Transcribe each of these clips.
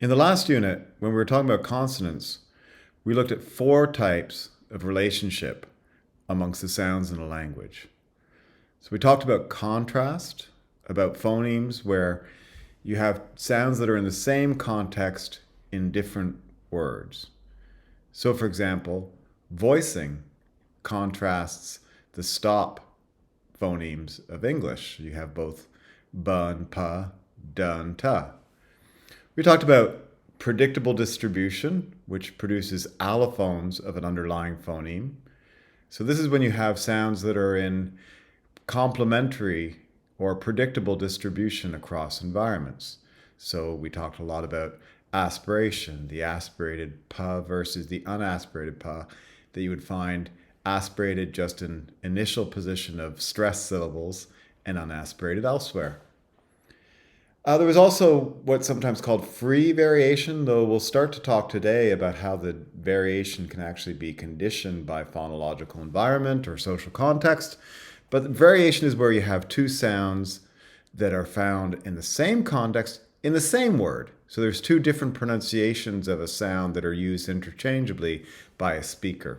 In the last unit, when we were talking about consonants, we looked at four types of relationship amongst the sounds in a language. So we talked about contrast, about phonemes where you have sounds that are in the same context in different words. So for example, voicing contrasts the stop phonemes of English. You have both b and p, d and t. We talked about predictable distribution, which produces allophones of an underlying phoneme. So this is when you have sounds that are in complementary or predictable distribution across environments. So we talked a lot about aspiration, the aspirated p versus the unaspirated p, that you would find aspirated just in initial position of stressed syllables and unaspirated elsewhere. There was also what's sometimes called free variation, though we'll start to talk today about how the variation can actually be conditioned by phonological environment or social context. But variation is where you have two sounds that are found in the same context in the same word. So there's two different pronunciations of a sound that are used interchangeably by a speaker.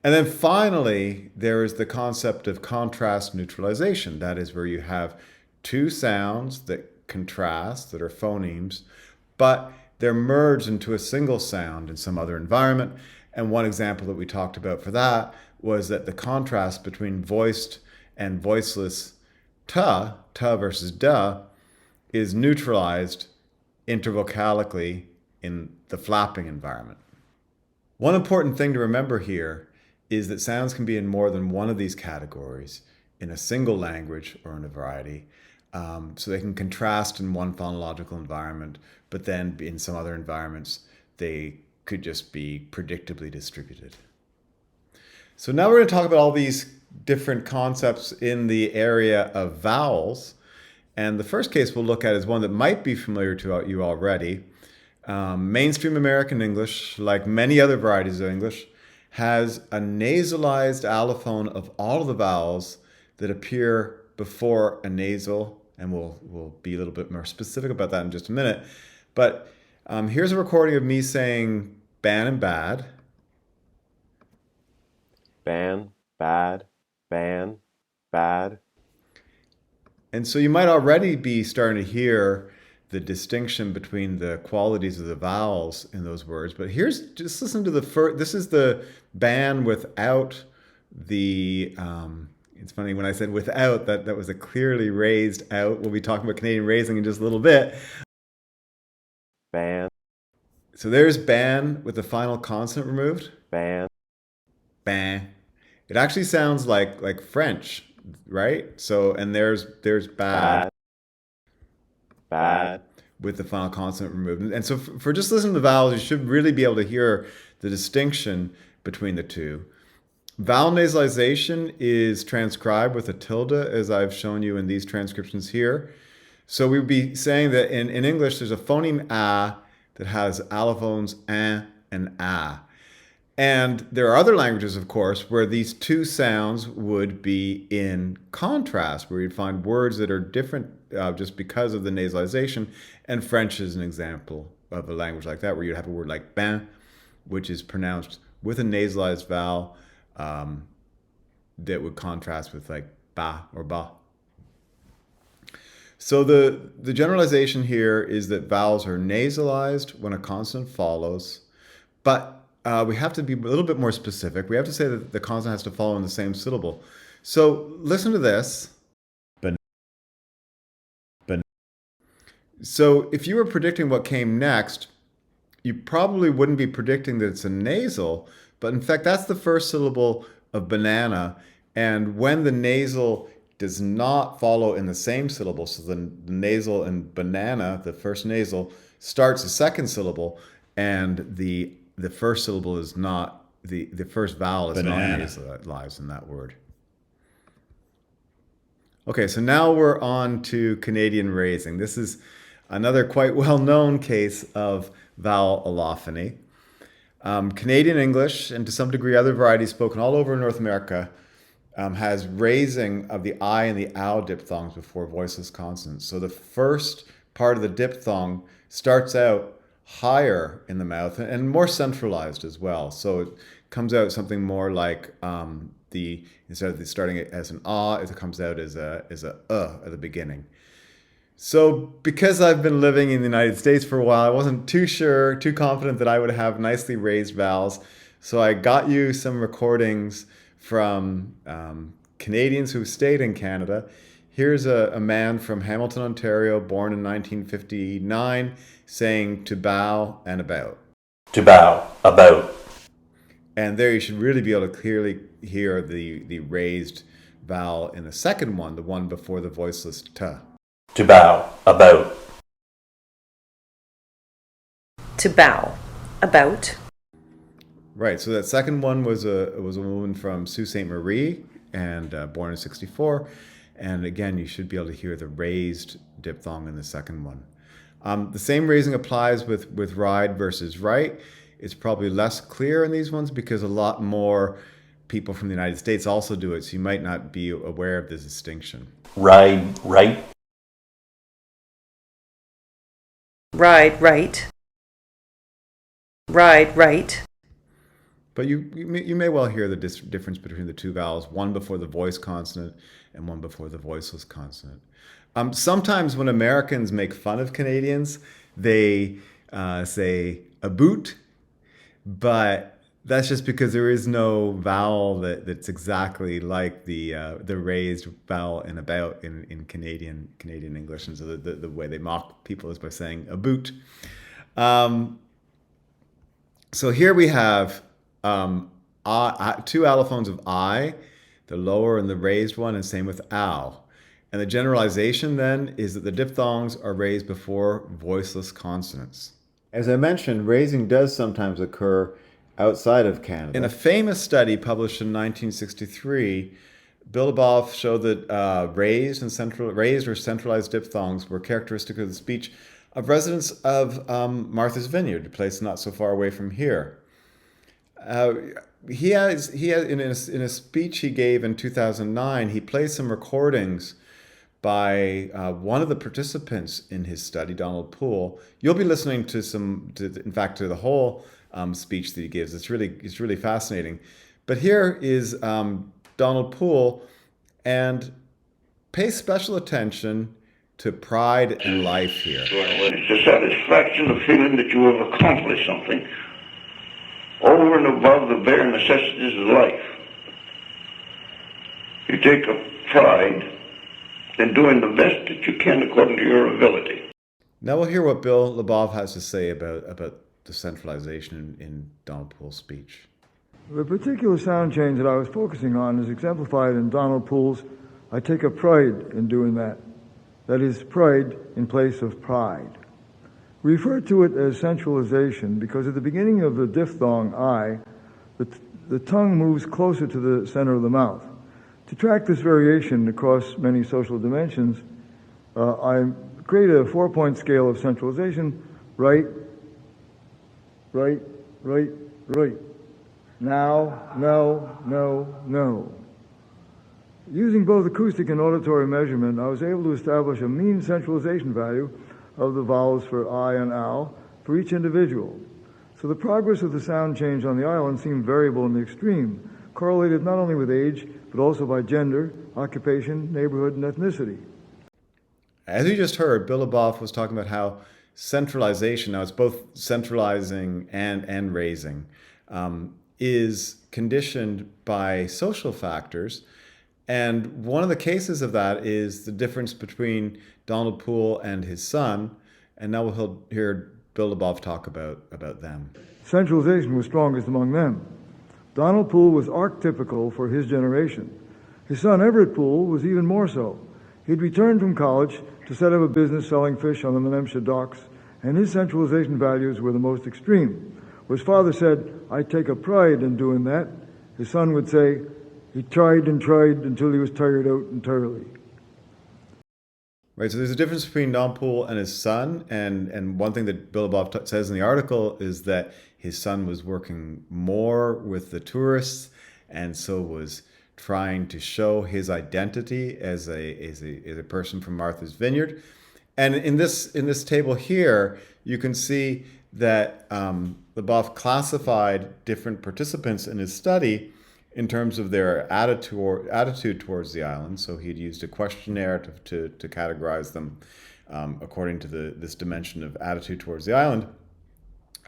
And then finally, there is the concept of contrast neutralization. That is where you have two sounds that contrast, that are phonemes, but they're merged into a single sound in some other environment. And one example that we talked about for that was that the contrast between voiced and voiceless ta versus da, is neutralized intervocalically in the flapping environment. One important thing to remember here is that sounds can be in more than one of these categories in a single language or in a variety. So they can contrast in one phonological environment, but then in some other environments, they could just be predictably distributed. So now we're going to talk about all these different concepts in the area of vowels. And the first case we'll look at is one that might be familiar to you already. Mainstream American English, like many other varieties of English, has a nasalized allophone of all of the vowels that appear before a nasal, and we'll be a little bit more specific about that in just a minute. But here's a recording of me saying ban and bad. Ban, bad, ban, bad. And so you might already be starting to hear the distinction between the qualities of the vowels in those words. But here's, just listen to the first, this is the ban without the, it's funny when I said without, that was a clearly raised out. We'll be talking about Canadian raising in just a little bit. Ban, So there's ban with the final consonant removed. ban, Ban. It actually sounds like French, right? So, and there's bad bad, bad, with the final consonant removed. And so for just listening to the vowels, you should really be able to hear the distinction between the two. Vowel nasalization is transcribed with a tilde, as I've shown you in these transcriptions here. So we would be saying that in English, there's a phoneme a that has allophones un and a. And there are other languages, of course, where these two sounds would be in contrast, where you'd find words that are different just because of the nasalization. And French is an example of a language like that, where you'd have a word like bain, which is pronounced with a nasalized vowel that would contrast with like ba or ba. So the generalization here is that vowels are nasalized when a consonant follows, but we have to be a little bit more specific. We have to say that the consonant has to follow in the same syllable. So listen to this. So if you were predicting what came next, you probably wouldn't be predicting that it's a nasal, but in fact, that's the first syllable of banana. And when the nasal does not follow in the same syllable, so the nasal in banana, the first nasal, starts the second syllable, and the first syllable is not, the first vowel is banana. not nasalized in that word. Okay, so now we're on to Canadian raising. This is another quite well-known case of vowel allophony. Canadian English, and to some degree other varieties spoken all over North America, has raising of the I and the ow diphthongs before voiceless consonants. So the first part of the diphthong starts out higher in the mouth and more centralized as well. So it comes out something more like the instead of starting it as an ah, it comes out as a at the beginning. So because I've been living in the United States for a while, I wasn't too confident that I would have nicely raised vowels. So I got you some recordings from Canadians who stayed in Canada. Here's a man from Hamilton, Ontario, born in 1959, saying to bow and about. To bow, about. And there you should really be able to clearly hear the raised vowel in the second one, the one before the voiceless t. To bow, about. To bow, about. Right. So that second one was a woman from Sault Ste. Marie and born in '64. And again, you should be able to hear the raised diphthong in the second one. The same raising applies with ride versus right. It's probably less clear in these ones because a lot more people from the United States also do it. So you might not be aware of this distinction. Ride, right. Ride, right. Ride, right. But you may well hear the difference between the two vowels, one before the voice consonant and one before the voiceless consonant. Sometimes when Americans make fun of Canadians, they say a boot, but that's just because there is no vowel that's exactly like the raised vowel in about in Canadian English, and so the way they mock people is by saying a boot. So here we have two allophones of I, the lower and the raised one, and same with ow. And the generalization then is that the diphthongs are raised before voiceless consonants. As I mentioned, raising does sometimes occur outside of Canada. In a famous study published in 1963, Bilibov showed that raised or centralized diphthongs were characteristic of the speech of residents of Martha's Vineyard, a place not so far away from here. He has in a speech he gave in 2009, he played some recordings by one of the participants in his study, Donald Poole. You'll be listening to the whole speech that he gives. It's really fascinating. But here is Donald Poole, and pay special attention to pride and life here. It's the satisfaction of feeling that you have accomplished something over and above the bare necessities of life. You take a pride in doing the best that you can according to your ability. Now we'll hear what Bill Labov has to say about the centralization in Donald Poole's speech. The particular sound change that I was focusing on is exemplified in Donald Poole's "I take a pride in doing that." That is, pride in place of pride. We refer to it as centralization because at the beginning of the diphthong I, the tongue moves closer to the center of the mouth. To track this variation across many social dimensions, I created a 4-point scale of centralization: right, right, right, right. Now, no, no, no. Using both acoustic and auditory measurement, I was able to establish a mean centralization value of the vowels for I and ow for each individual. So the progress of the sound change on the island seemed variable in the extreme, correlated not only with age, but also by gender, occupation, neighborhood, and ethnicity. As you just heard, Bill Labov was talking about how centralization, now it's both centralizing and raising, is conditioned by social factors. And one of the cases of that is the difference between Donald Poole and his son. And now we'll hear Bill Labov talk about them. Centralization was strongest among them. Donald Poole was archetypical for his generation. His son Everett Poole was even more so. He'd returned from college to set up a business selling fish on the Menemsha docks, and his centralization values were the most extreme. Where his father said, "I take a pride in doing that," his son would say, "He tried and tried until he was tired out entirely." Right, so there's a difference between Don Poole and his son, and one thing that Bill Labov says in the article is that his son was working more with the tourists, and so was trying to show his identity as a person from Martha's Vineyard. And in this table here, you can see that Leboeuf classified different participants in his study in terms of their attitude towards the island. So he'd used a questionnaire to categorize them according to this dimension of attitude towards the island.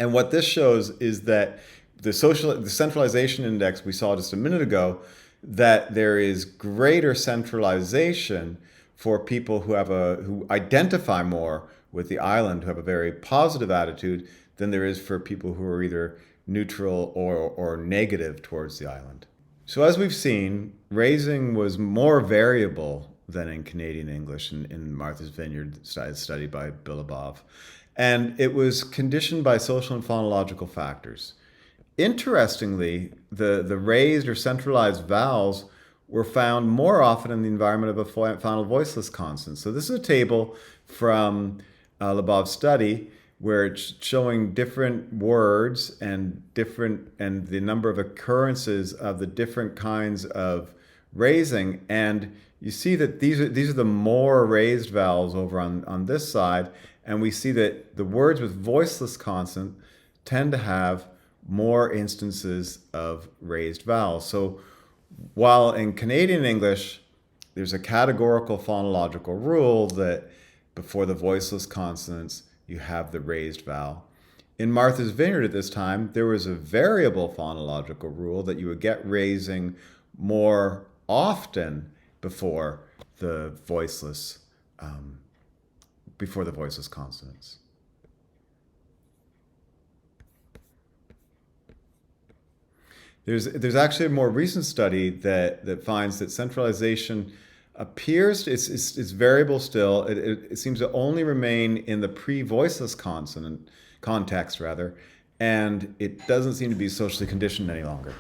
And what this shows is that the centralization index we saw just a minute ago, that there is greater centralization for people who identify more with the island, who have a very positive attitude, than there is for people who are either neutral or negative towards the island. So as we've seen, raising was more variable than in Canadian English in Martha's Vineyard, studied by Bill Leboeuf. And it was conditioned by social and phonological factors. Interestingly, the raised or centralized vowels were found more often in the environment of a final voiceless consonant. So this is a table from Leboeuf's study where it's showing different words and the number of occurrences of the different kinds of raising. And you see that these are the more raised vowels over on this side. And we see that the words with voiceless consonant tend to have more instances of raised vowels. So while in Canadian English, there's a categorical phonological rule that before the voiceless consonants, you have the raised vowel. In Martha's Vineyard at this time, there was a variable phonological rule that you would get raising more often before the voiceless consonants. There's actually a more recent study that finds that centralization appears it's variable still. It seems to only remain in the pre-voiceless consonant context rather, and it doesn't seem to be socially conditioned any longer.